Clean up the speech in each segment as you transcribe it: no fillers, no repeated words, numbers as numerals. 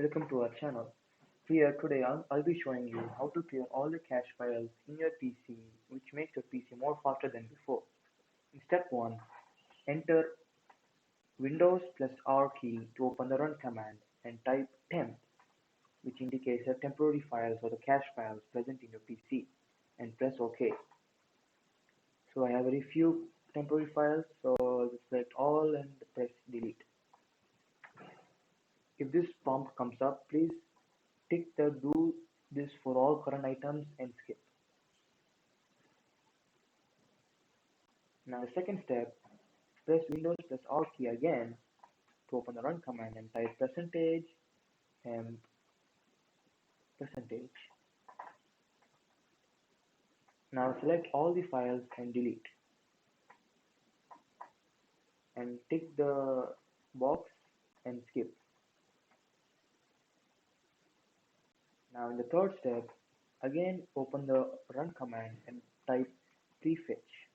Welcome to our channel. Here today I'll be showing you how to clear all the cache files in your PC which makes your PC more faster than before. In step 1, enter Windows plus R key to open the run command and type temp, which indicates the temporary files or the cache files present in your PC, and press OK. So I have very few temporary files, so I'll select all and press delete. If this prompt comes up, please tick the do this for all current items and skip. Now the second step, press Windows plus R key again to open the run command and type percentage and percentage. Now select all the files and delete. And tick the box and skip. Now in the third step, again open the run command and type prefetch.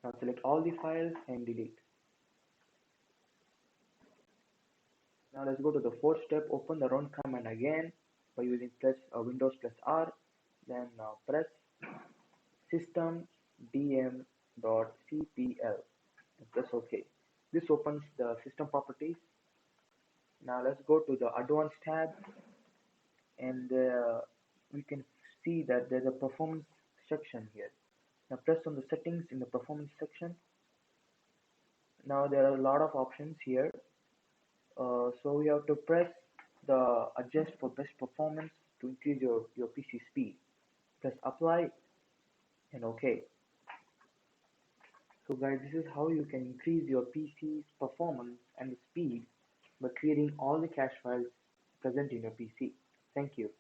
Now select all the files and delete. Now let's go to the fourth step, open the run command again by using Windows plus R, then press systemdm.cpl and press OK. This opens the system properties. Now let's go to the advanced tab, and we can see that there's a performance section here. Now press on the settings in the performance section. Now there are a lot of options here, so we have to press the adjust for best performance to increase your PC speed. Press apply and OK. So guys, this is how you can increase your PC's performance and speed by clearing all the cache files present in your PC. Thank you.